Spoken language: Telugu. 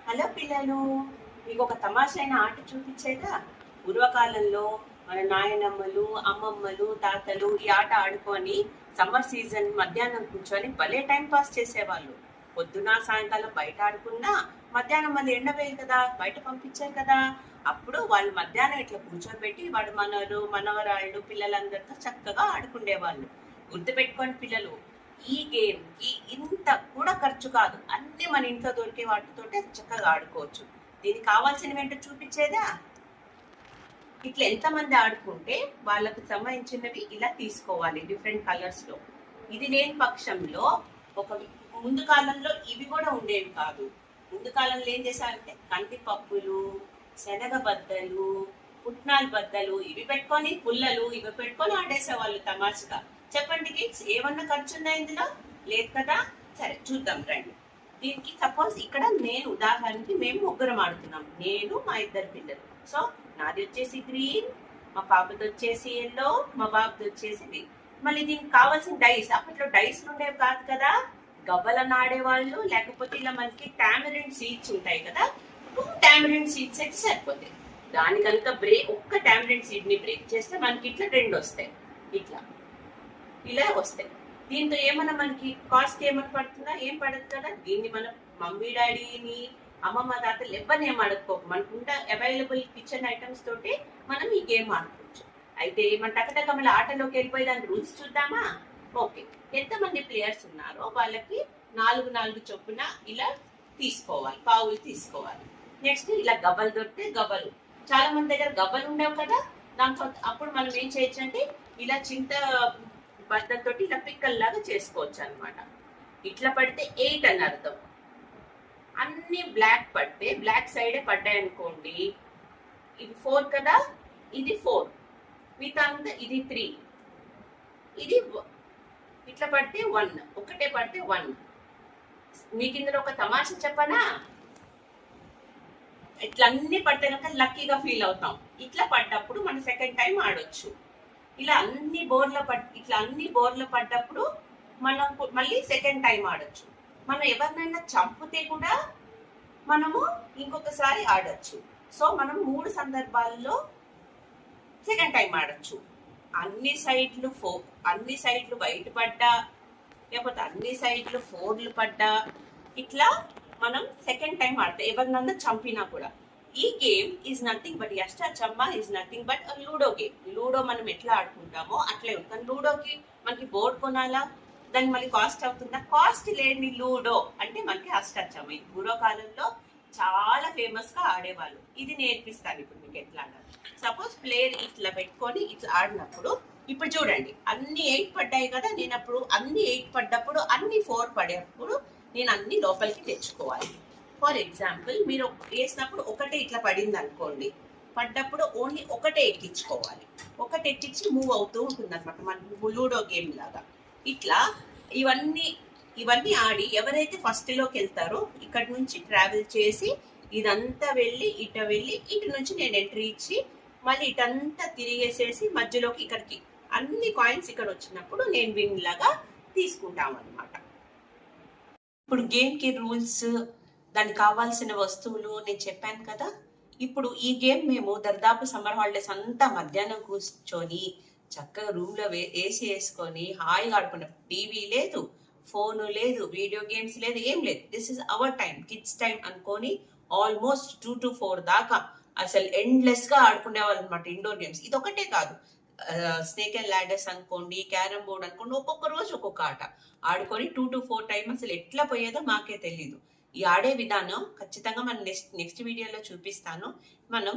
హలో పిల్లలు, మీకు ఒక తమాషైన ఆట చూపించేదా? పూర్వకాలంలో మన నాయనమ్మలు, అమ్మమ్మలు, తాతలు ఈ ఆట ఆడుకొని సమ్మర్ సీజన్ మధ్యాహ్నం కూర్చొని భలే టైం పాస్ చేసేవాళ్ళు. పొద్దున సాయంకాలం బయట ఆడుకున్నా మధ్యాహ్నం మళ్ళీ ఎండ వేయదు కదా, బయట పంపించారు కదా. అప్పుడు వాళ్ళు మధ్యాహ్నం ఇట్లా కూర్చోబెట్టి వాడు మనవరు మనవరాళ్ళు పిల్లలందరితో చక్కగా ఆడుకునేవాళ్ళు. గుర్తుపెట్టుకోండి పిల్లలు, ఈ గేమ్ కి ఇంత కూడా ఖర్చు కాదు, అన్ని మన ఇంట్లో దొరికే వాటితోటే చక్కగా ఆడుకోవచ్చు. దీనికి కావాల్సినవి ఏంటో చూపించేదా? ఇట్లా ఎంతమంది ఆడుకుంటే వాళ్ళకు సంబంధించినవి ఇలా తీసుకోవాలి డిఫరెంట్ కలర్స్ లో. ఇది లేని పక్షంలో ఒక ముందు కాలంలో ఇవి కూడా ఉండేవి కాదు. ముందు కాలంలో ఏం చేశారంటే కందిపప్పులు, శనగ బద్దలు, పుట్నాల బద్దలు ఇవి పెట్టుకొని, పుల్లలు ఇవి పెట్టుకొని ఆడేసేవాళ్ళు తమాషగా. చెప్పండి కిడ్స్, ఏమన్నా ఖర్చు ఉందా ఇందులో? లేదు కదా. సరే చూద్దాం రండి. దీనికి సపోజ్ ఇక్కడ నేను ఉదాహరణకి మేము ముగ్గురం ఆడుతున్నాం, నేను మా ఇద్దరు పిల్లలు. సో నాది వచ్చేసి గ్రీన్, మా పాపది వచ్చేసి ఎల్లో, మా బాబుది వచ్చేసి గ్రీన్. మళ్ళీ దీనికి కావాల్సిన డైస్, అప్పట్లో డైస్ ఉండేవి కాదు కదా, గవ్వలను ఆడేవాళ్ళు. లేకపోతే ఇలా మనకి టామరిన్ సీడ్స్ ఉంటాయి కదా, 2 టామరిన్ సీడ్స్ అయితే సరిపోతాయి. దానికంతా ఒక్క టామరిన్ సీడ్ ని బ్రేక్ చేస్తే మనకి ఇట్లా 2 వస్తాయి, ఇట్లా ఇలా వస్తాయి. దీంతో ఏమన్నా మనకి కాస్ట్ ఏమన్నా పడుతుందా? ఏం పడదు కదా. దీన్ని మనం మమ్మీ డాడీని, అమ్మమ్మ తాతలు ఎవరిని ఏం ఆడుకోకు, మనకుంటే అవైలబుల్ కిచెన్ ఐటమ్స్ తోటి మనం ఈ గేమ్ ఆడుకోవచ్చు. అయితే మన టకటక మళ్ళీ ఆటలోకి వెళ్ళిపోయి దాని రూల్స్ చూద్దామా? ఓకే. ఎంతమంది ప్లేయర్స్ ఉన్నారో వాళ్ళకి 4 చొప్పున ఇలా తీసుకోవాలి, పావులు తీసుకోవాలి. నెక్స్ట్ ఇలా గవ్వలు దొరికితే గవ్వలు, చాలా మంది దగ్గర గవ్వలు ఉండవు కదా, దాంతో అప్పుడు మనం ఏం చేయొచ్చు అంటే ఇలా చింత బద్దలతో ఇలా పిక్కల్లాగా చేసుకోవచ్చు అనమాట. ఇట్లా పడితే 8 అని అర్థం. అన్ని బ్లాక్ పడితే బ్లాక్ సైడే పడ్డాయి అనుకోండి, ఇది 4 కదా, ఇది 4, మిగతా అంతా ఇది 3, ఇది ఇట్లా పడితే 1, ఒకటే పడితే 1. మీకు ఇందులో ఒక తమాషా చెప్పనా? ఇట్లా అన్ని పడితే కనుక లక్కీగా ఫీల్ అవుతాం. ఇట్లా పడ్డప్పుడు మనం సెకండ్ టైం ఆడొచ్చు. ఇలా అన్ని బోర్ల పడ్డప్పుడు మనం మళ్ళీ సెకండ్ టైం ఆడొచ్చు. మనం ఎవరినైనా చంపితే కూడా మనము ఇంకొకసారి ఆడొచ్చు. సో మనం 3 సందర్భాల్లో సెకండ్ టైం ఆడొచ్చు. అన్ని సైడ్లు వైట్ పడ్డా, లేకపోతే అన్ని సైడ్లు 4లు పడ్డా, ఇట్లా మనం సెకండ్ టైం ఆడతాం ఎవరినన్నా చంపినా కూడా. ఈ game is nothing but, Ashtachamma is nothing but ludo game. Ludo మనం ఎట్లా ఆడుకుంటామో అట్లే ఉంటుంది. లూడోకి మనకి బోర్డు కొనాలా, దానికి మళ్ళీ కాస్ట్ అవుతుందా? కాస్ట్ లేని లూడో అంటే మనకి అష్టాచమ్మ. ఇది పూర్వకాలంలో చాలా ఫేమస్ గా ఆడేవాళ్ళు. ఇది నేర్పిస్తాను ఇప్పుడు మీకు ఎట్లా ఆడాలి. సపోజ్ ప్లేయర్ ఇట్లా పెట్టుకొని ఇట్లా ఆడినప్పుడు, ఇప్పుడు చూడండి అన్ని 8 పడ్డాయి కదా, నేను అప్పుడు అన్ని 8 పడ్డప్పుడు అన్ని 4 పడేటప్పుడు నేను అన్ని లోపలికి తెచ్చుకోవాలి. ఫర్ ఎగ్జాంపుల్, మీరు వేసినప్పుడు ఒకటే ఇట్లా పడింది అనుకోండి, పడ్డప్పుడు ఓన్లీ ఒకటే ఎక్కించుకోవాలి. ఒకటి ఎక్కించి మూవ్ అవుతూ ఉంటుంది అనమాట, మన లూడో గేమ్ లాగా. ఇట్లా ఇవన్నీ ఆడి ఎవరైతే ఫస్ట్ లోకి వెళ్తారో ఇక్కడ నుంచి ట్రావెల్ చేసి ఇదంతా వెళ్ళి ఇటు నుంచి నేను ఎంట్రీ ఇచ్చి మళ్ళీ ఇటంతా తిరిగేసేసి మధ్యలోకి ఇక్కడికి అన్ని కాయిన్స్ ఇక్కడ వచ్చినప్పుడు నేను విన్ లాగా తీసుకుంటాం అనమాట. ఇప్పుడు గేమ్ కి రూల్స్, దానికి కావాల్సిన వస్తువులు నేను చెప్పాను కదా. ఇప్పుడు ఈ గేమ్ మేము దర్దాపు సమ్మర్ హాలిడేస్ అంతా మధ్యాహ్నం కూర్చొని చక్కగా రూమ్ లో ఏసీ వేసుకొని హాయిగా ఆడుకున్నాం. టీవీ లేదు, ఫోన్ లేదు, వీడియో గేమ్స్ లేదు, ఏం లేదు. This is our time, kids time అనుకొని ఆల్మోస్ట్ 2 to 4 దాకా అసలు ఎండ్లెస్ గా ఆడుకునేవాళ్ళు అనమాట ఇండోర్ గేమ్స్. ఇది ఒకటే కాదు, స్నేక్ అండ్ ల్యాడర్స్ అనుకోండి, క్యారమ్ బోర్డ్ అనుకోండి, ఒక్కొక్క రోజు ఒక్కొక్క ఆట ఆడుకొని 2 to 4 టైం అసలు ఎట్లా పోయేదో మాకే తెలీదు. ఈ ఆడే విధానం ఖచ్చితంగా మనం నెక్స్ట్ వీడియోలో చూపిస్తాను. మనం